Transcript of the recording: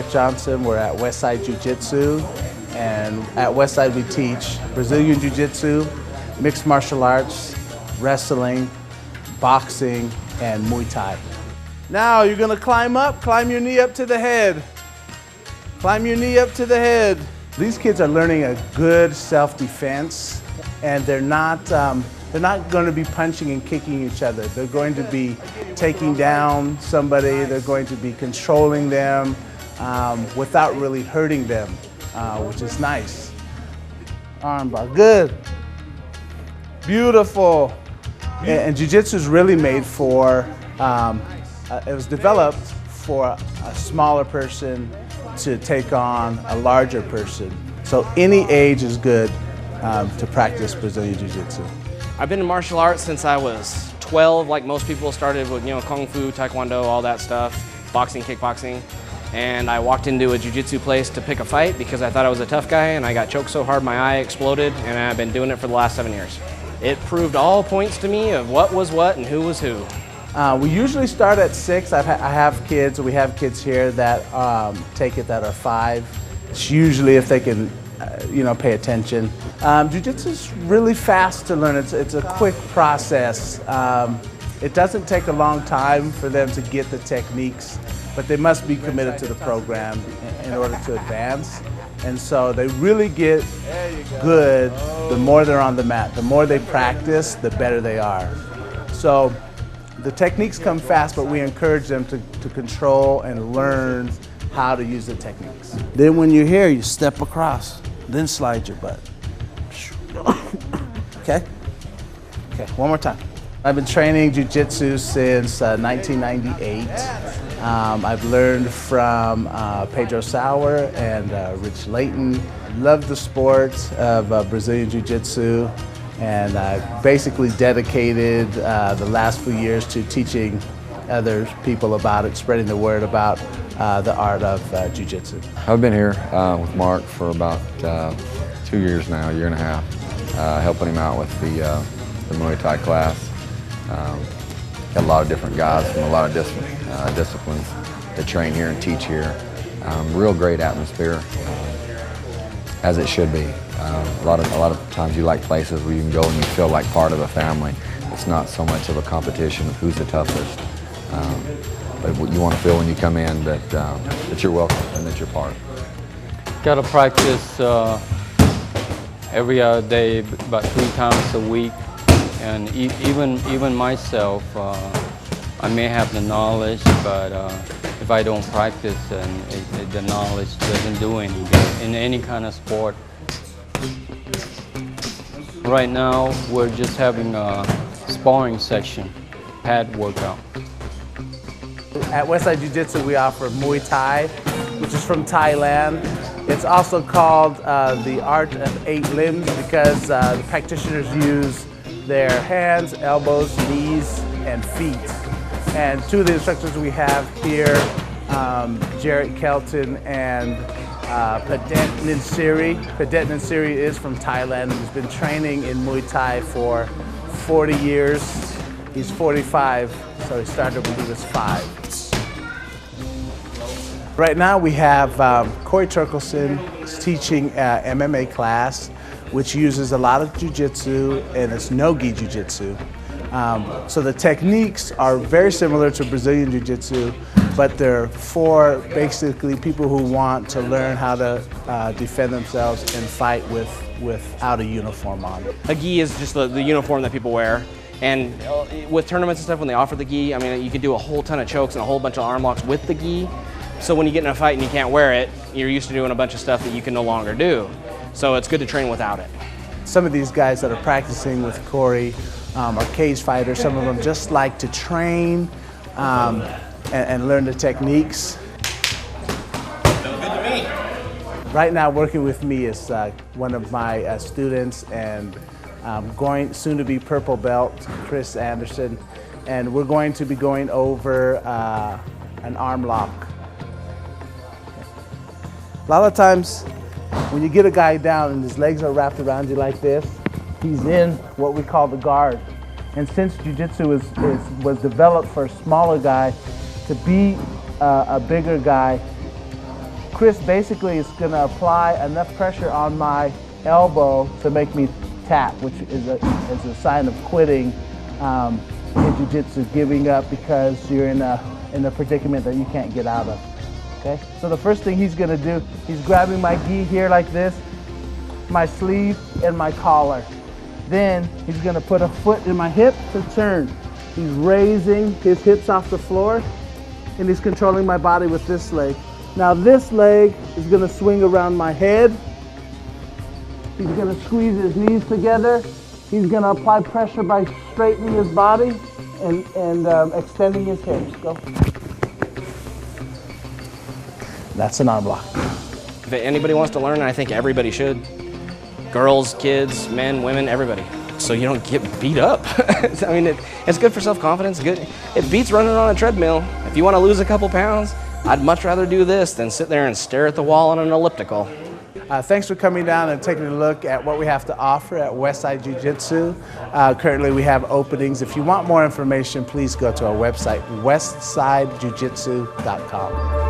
Mark Johnson. We're at Westside Jiu-Jitsu, and at Westside we teach Brazilian Jiu-Jitsu, mixed martial arts, wrestling, boxing, and Muay Thai. Now you're gonna climb up, climb your knee up to the head. Climb your knee up to the head. These kids are learning a good self-defense, and they're not going to be punching and kicking each other. They're going to be taking down somebody. They're going to be controlling them without really hurting them, which is nice. Armbar, good. Beautiful. And Jiu-Jitsu is really made for, it was developed for a smaller person to take on a larger person. So any age is good to practice Brazilian Jiu-Jitsu. I've been in martial arts since I was 12, like most people. Started with, Kung Fu, Taekwondo, all that stuff, boxing, kickboxing. And I walked into a Jiu-Jitsu place to pick a fight because I thought I was a tough guy, and I got choked so hard my eye exploded, and I've been doing it for the last 7 years. It proved all points to me of what was what and who was who. We usually start at 6. I have kids, we have kids here that take it that are 5. It's usually if they can, pay attention. Jiu-Jitsu is really fast to learn. It's a quick process. It doesn't take a long time for them to get the techniques, but they must be committed to the program in order to advance. And so they really get good the more they're on the mat. The more they practice, the better they are. So the techniques come fast, but we encourage them to control and learn how to use the techniques. Then when you're here, you step across, then slide your butt. Okay? Okay, one more time. I've been training Jiu-Jitsu since 1998. I've learned from Pedro Sauer and Rich Layton. Love the sport of Brazilian Jiu-Jitsu, and I've basically dedicated the last few years to teaching other people about it, spreading the word about the art of Jiu-Jitsu. I've been here with Mark for about 2 years now, a year and a half, helping him out with the Muay Thai class. Got a lot of different guys from a lot of disciplines that train here and teach here. Real great atmosphere, as it should be. A lot of times you like places where you can go and you feel like part of a family. It's not so much of a competition of who's the toughest, but what you want to feel when you come in that you're welcome and that you're part. Got to practice every other day, about 3 times a week. And even myself, I may have the knowledge, but if I don't practice, then the knowledge doesn't do anything in any kind of sport. Right now, we're just having a sparring section, pad workout. At Westside Jiu-Jitsu, we offer Muay Thai, which is from Thailand. It's also called the art of 8 limbs because the practitioners use their hands, elbows, knees, and feet. And 2 of the instructors we have here, Jarrett Kelton and Padet Ninsiri. Padet Ninsiri is from Thailand. He's been training in Muay Thai for 40 years. He's 45, so he started when he was 5. Right now we have Corey Turkelson is teaching an MMA class, which uses a lot of Jiu-Jitsu, and it's no-gi Jiu-Jitsu. So the techniques are very similar to Brazilian Jiu-Jitsu, but they're for basically people who want to learn how to defend themselves and fight without a uniform on. A gi is just the uniform that people wear. And with tournaments and stuff, when they offer the gi, I mean, you can do a whole ton of chokes and a whole bunch of arm locks with the gi. So when you get in a fight and you can't wear it, you're used to doing a bunch of stuff that you can no longer do. So it's good to train without it. Some of these guys that are practicing with Corey are cage fighters. Some of them just like to train and learn the techniques. Good to me. Right now, working with me is one of my students and going soon to be purple belt, Chris Anderson, and we're going to be going over an arm lock. A lot of times, when you get a guy down and his legs are wrapped around you like this, he's in what we call the guard. And since Jiu-Jitsu was developed for a smaller guy to be a bigger guy, Chris basically is going to apply enough pressure on my elbow to make me tap, which is a sign of quitting in jiu-jitsu, giving up because you're in a predicament that you can't get out of. Okay? So the first thing he's going to do, he's grabbing my gi here like this, my sleeve and my collar. Then he's going to put a foot in my hip to turn. He's raising his hips off the floor and he's controlling my body with this leg. Now this leg is going to swing around my head. He's going to squeeze his knees together. He's going to apply pressure by straightening his body and extending his hips. Go. That's an arm lock. If anybody wants to learn, and I think everybody should, girls, kids, men, women, everybody, so you don't get beat up. I mean, it's good for self-confidence. It beats running on a treadmill. If you want to lose a couple pounds, I'd much rather do this than sit there and stare at the wall on an elliptical. Thanks for coming down and taking a look at what we have to offer at Westside Jiu-Jitsu. Currently we have openings. If you want more information, please go to our website, westsidejujitsu.com.